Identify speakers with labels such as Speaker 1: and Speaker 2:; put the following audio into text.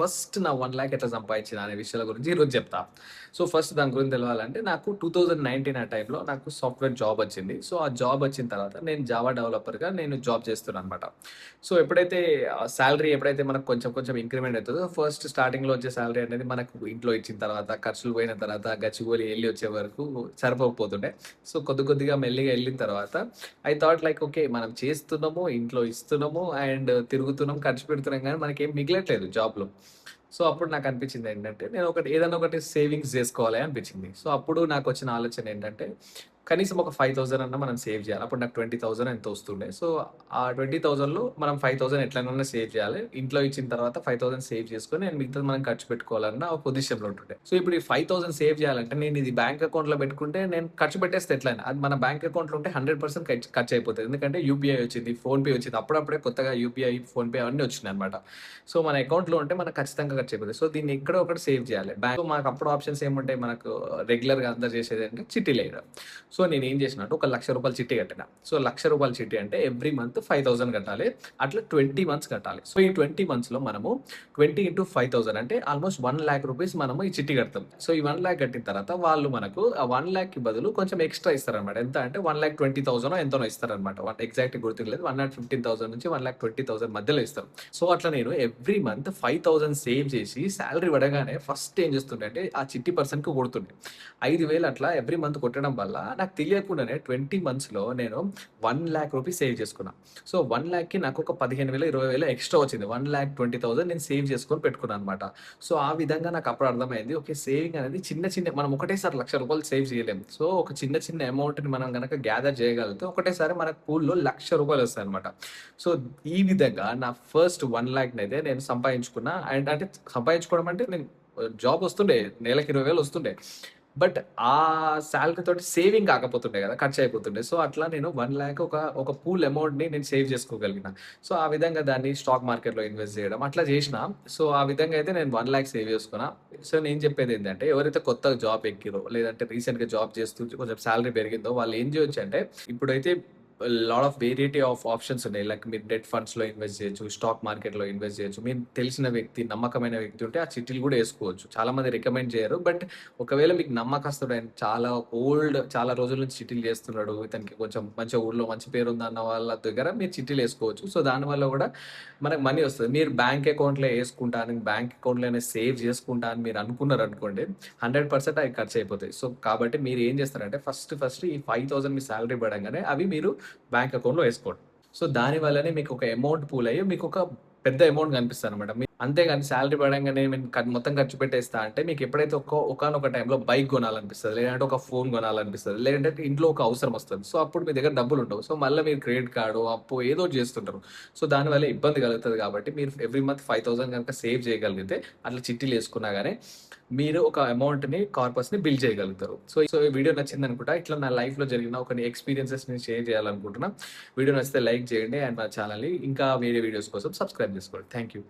Speaker 1: First నా 1,00,000 ఎట్లా సంపాదించిన అనే విషయాల గురించి ఈరోజు చెప్తా. సో, ఫస్ట్ దాని గురించి తెలవాలంటే నాకు 2019 ఆ టైంలో నాకు సాఫ్ట్‌వేర్ జాబ్ వచ్చింది. సో, ఆ జాబ్ వచ్చిన తర్వాత నేను జావా డెవలపర్‌గా నేను జాబ్ చేస్తున్నాననమాట. సో, ఎప్పుడైతే సాలరీ ఎప్పుడైతే మనకు కొంచెం కొంచెం ఇంక్రిమెంట్ అయితదో ఫస్ట్ స్టార్టింగ్‌లో వచ్చే సాలరీ అనేది మనకు ఇంట్లో ఇచ్చిన తర్వాత, ఖర్చులు పోయిన తర్వాత, గచ్చిబౌలి ఎళ్లి వచ్చే వరకు సరిపోకపోతుండే. సో, కొద్ది కొద్దిగా మెల్లిగా ఎళ్ళిన తర్వాత ఐ థాట్ లైక్ ఓకే. మనం చేస్తున్నాము, ఇంట్లో ఇస్తున్నాము అండ్ తిరుగుతున్నాం, ఖర్చు పెడుతున్నాం గానీ మనకేం మిగలట్లేదు జాబ్‌లో. సో, అప్పుడు నాకనిపించిందేంటంటే, ఏదన్నా ఒకటి సేవింగ్స్ జేసుకోవాలి అనిపించింది. సో, అప్పుడు నాకొచ్చిన ఆలోచనేంటంటే, కనీసం ఒక 5,000 అన్నా మనం సేవ్ జేయాలి. అప్పుడు నాకు 20,000 ఎంతో వస్తుండే. సో, ఆ 20,000లో మనం 5,000 ఎట్లనన్నా సేవ్ జేయాలి. ఇంట్లో ఇచ్చిన తర్వాత 5,000 సేవ్ చేసుకొని, నేను మిగతాది మనం ఖర్చు పెట్టుకోవాలన్న ఒక పొజిషన్‌లో ఉంటుండే. సో, ఇప్పుడు ఈ 5,000 సేవ్ జేయాలంటే, నేనిది బ్యాంక్ అకౌంట్‌లో పెట్టుకుంటే, నేను ఖర్చు పెట్టేస్తా ఎట్లైనా. అది మన బ్యాంక్ అకౌంట్‌లో ఉంటే 100% ఖర్చయిపోతది. ఎందుకంటే యూపీఐ వచ్చింది, ఫోన్‌పే వచ్చింది. అప్పుడప్పుడే కొత్తగా యూపీఐ, ఫోన్‌పే అవన్నీ వచ్చినాయన్నమాట. సో, మన అకౌంట్‌లో ఉంటే మనకు ఖచ్చితంగా ఖర్చయిపోతది. సో, దీన్ని ఎక్కడో ఒకటి సేవ్ జేయాలి. బ్యాంక్‌లో మాకప్పుడు ఆప్షన్స్ ఏముంటాయి మనకు రెగ్యులర్‌గా అందరూ చేసేదేంటంటే చిట్టీలేయడం. సో, నేనేం చేసినా అంటే ఒక రూ. 1,00,000 చిట్టి కట్టిన. సో, రూ. 1,00,000 చిట్టి అంటే ఎవ్రీ మంత్ 5,000 కట్టాలి. అట్లా 20 మంత్స్ కట్టాలి. సో, ఈ 20 మంత్స్‌లో మనము 20 ఇంటూ 5,000 అంటే ఆల్‌మోస్ట్ 1,00,000 రూపీస్ మనము ఈ చిట్టి కడతాం. సో, ఈ 1,00,000 కట్టిన తర్వాత వాళ్ళు మనకు ఆ 1,00,000కి బదులు కొంచెం ఎక్స్‌ట్రా ఇస్తారనమాట. ఎంత అంటే 1,20,000 ఎంతనో ఇస్తారనమాట. ఎగ్జాక్ట్‌గా గుర్తులేదు. 1,15,000 నుంచి 1,20,000 మధ్యలో ఇస్తారు. సో, అట్లా నేను ఎవ్రీ మంత్ 5,000 సేవ్ చేసి సాలరీ పడగానే ఫస్ట్ ఏం చేస్తుండే అంటే ఆ చిట్టి పర్సన్‌కి కొడుతుండే. 5,000 అట్లా ఎవ్రీ మంత్ కొట్టడం వల్ల నాకు తెలియకుండానే 20 మంత్స్‌లో నేను 1,00,000 రూపీస్ సేవ్ చేసుకున్నా. సో, 1,00,000కి నాకు ఒక 15,000, 20,000 ఎక్స్‌ట్రా వచ్చింది. 1,20,000 నేను సేవ్ చేసుకొని పెట్టుకున్నాననమాట. సో, ఆ విధంగా నాకు అప్పుడు అర్థమైంది. ఓకే. సేవింగ్ అనేది చిన్న చిన్న మనం ఒకటేసారి రూ. 1,00,000 సేవ్ చేయలేము. సో, ఒక చిన్న చిన్న అమౌంట్‌ని మనం గనక గ్యాదర్ చేయగలిగితే ఒకటేసారి మనకు పూల్‌లో రూ. 1,00,000 వస్తాయన్నమాట. సో, ఈ విధంగా నా ఫస్ట్ 1,00,000నయితే నేను సంపాదించుకున్నా. అంటే సంపాదించుకోవడం అంటే నేను జాబ్ వస్తుండే. నెలకి 20,000 వస్తుండే. బట్ ఆ సాలరీ తోటి సేవింగ్ కాకపోతుండే కదా! ఖర్చయిపోతుండే. సో, అట్లా నేను 1,00,000 ఒక పూల్ అమౌంట్‌ని నేను సేవ్ చేసుకోగలిగిన. సో, ఆ విధంగా దాన్ని స్టాక్ మార్కెట్‌లో ఇన్వెస్ట్ చేయడం అట్లా చేసినా. సో, ఆ విధంగా అయితే నేను 1,00,000 సేవ్ చేసుకున్నా. సో, నేను చెప్పేదేంటంటే ఎవరైతే కొత్తగా జాబ్ ఎక్కిరో లేదంటే రీసెంట్‌గా జాబ్ చేస్తూ కొంచెం సాలరీ పెరిగిందో వాళ్ళు ఏం చేయొచ్చంటే ఇప్పుడైతే లాట్ ఆఫ్ వేరియటీ ఆఫ్ ఆప్షన్స్ ఉన్నాయి. లైక్ మీరు డెట్ ఫండ్స్‌లో ఇన్వెస్ట్ చేయొచ్చు. స్టాక్ మార్కెట్‌లో ఇన్వెస్ట్ చేయొచ్చు. మీకు తెలిసిన వ్యక్తి, నమ్మకమైన వ్యక్తి ఉంటే ఆ చిట్టీలు కూడా ఏసుకోవచ్చు. చాలామంది రికమెండ్ చేయరు. బట్ ఒకవేళ మీకు నమ్మకస్తుడైన చాలా రోజుల నుంచి చిట్టీలు చేస్తున్నాడు. ఇతనికి కొంచెం మంచిగా ఊర్లో మంచి పేరుందన్న వాళ్ళ దగ్గర మీరు చిట్టీలు ఏసుకోవచ్చు. సో, దానివల్ల కూడా మనకు మనీ వస్తది. మీరు బ్యాంక్ అకౌంట్‌లో ఏసుకుంటాను, బ్యాంక్ అకౌంట్‌లోనే సేవ్ చేసుకుంటా అని మీరు అనుకున్నారనుకోండి 100% అవి ఖర్చయిపోతాయి. సో, కాబట్టి మీరు ఏం చేస్తారంటే ఫస్ట్ ఈ 5,000 మీ సాలరీ పడంగానే అవి మీరు బ్యాంక్ అకౌంట్‌లో ఏసుకోండి. సో, దాని వల్లనే మీకొక అమౌంట్ పూల్ అయ్యి మీకొక పెద్ద అమౌంట్ కనిపిస్తదనమాట. అంతేగాని సాలరీ పడంగానే నేను మొత్తం ఖర్చు పెట్టేస్తా అంటే మీకెప్పుడైతే ఒకానొక టైంలో బైక్ కొనాలనిపిస్తది. లేదంటే ఒక ఫోన్ కొనాలనిపిస్తది. లేదంటే ఇంట్లో ఒక అవసరం వస్తది. సో, అప్పుడు మీ దగ్గర డబ్బులుండవు. సో, మళ్ళా మీరు క్రెడిట్ కార్డో, అప్పో ఏదో ఒకటి చేస్తుంటారు. సో, దానివల్ల ఇబ్బంది కలుగుతది కాబట్టి మీరు ఎవ్రీ మంత్ 5,000 గనుక సేవ్ చేయగలిగితే అట్లా చిట్టీలేసుకున్నా గాని మీరు ఒక అమౌంట్‌ని, కార్పస్‌ని బిల్డ్ చేయగలుగుతారు. సో, ఈ వీడియో నచ్చిందనుకుంటా. ఇట్లా నా లైఫ్‌లో జరిగిన కొన్ని ఎక్స్‌పీరియన్సెస్‌ని షేర్ చేయాలనుకుంటున్నా. వీడియో నచ్చితే లైక్ చేయండి. అండ్ మన ఛానెల్‌ని ఇంకా వేరే వీడియోస్ కోసం సబ్స్క్రైబ్ చేసుకోండి. Thank you.